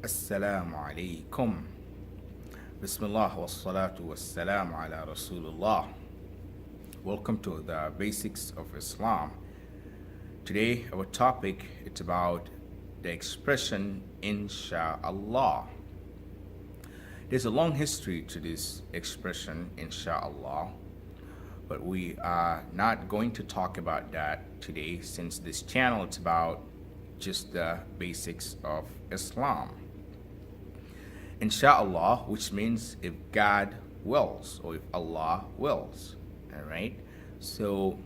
Assalamu alaikum. Bismillah wa salatu wa salam ala Rasulullah. Welcome to the basics of Islam. Today our topic is about the expression Insha Allah. There's a long history to this expression Insha Allah, but we are not going to talk about that today since this channel is about just the basics of Islam. Insha Allah, which means if God wills or if Allah wills. Alright? So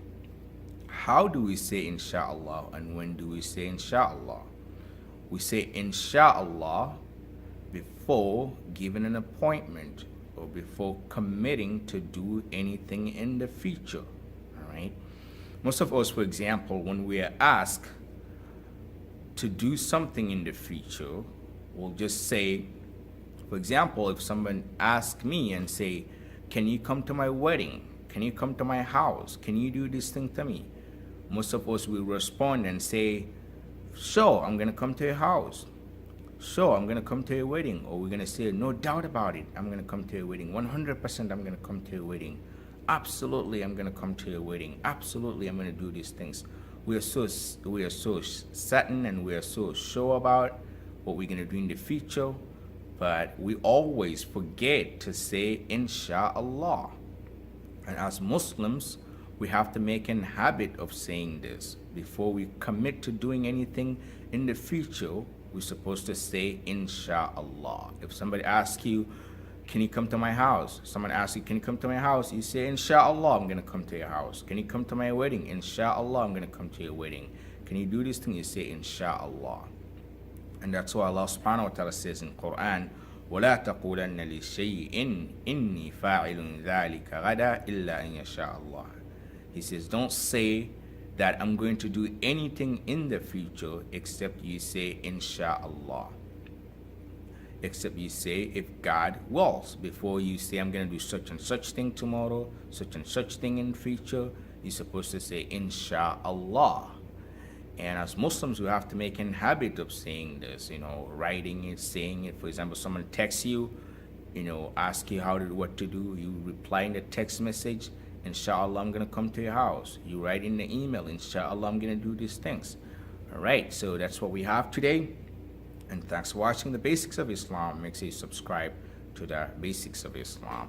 how do we say Insha Allah and when do we say Insha Allah? We say Insha Allah before giving an appointment or before committing to do anything in the future. Alright? Most of us, for example, when we are asked to do something in the future, we'll just say, for example, if someone asks me and say, can you come to my wedding? Can you come to my house? Can you do this thing to me? Most of us will respond and say, sure, I'm going to come to your house. Sure, I'm going to come to your wedding. Or we're going to say, no doubt about it, I'm going to come to your wedding. 100% I'm going to come to your wedding. Absolutely, I'm going to come to your wedding. Absolutely, I'm going to do these things. We are so certain and we are so sure about what we're going to do in the future. But we always forget to say Insha Allah. And as Muslims, we have to make a habit of saying this. Before we commit to doing anything in the future, we're supposed to say Insha Allah. If somebody asks you, can you come to my house? Someone asks you, can you come to my house? You say, Insha Allah, I'm going to come to your house. Can you come to my wedding? Insha Allah, I'm going to come to your wedding. Can you do this thing? You say Insha Allah. And that's why Allah subhanahu wa ta'ala says in Quran, وَلَا تَقُولَنَّ لِشَيْءٍ إِنِّي فَاعِلٌ ذَلِكَ غَدًا إِلَّا أَن يَشَاءَ اللَّهُ. He says, don't say that I'm going to do anything in the future except you say Insha Allah. Except you say if God wills. Before you say I'm going to do such and such thing tomorrow, such and such thing in future, you're supposed to say Insha Allah. And as Muslims, we have to make a habit of saying this, writing it, saying it. For example, someone texts you, ask you what to do. You reply in the text message, Inshallah, I'm going to come to your house. You write in the email, Inshallah, I'm going to do these things. All right, so that's what we have today. And thanks for watching the Basics of Islam. Make sure you subscribe to the Basics of Islam.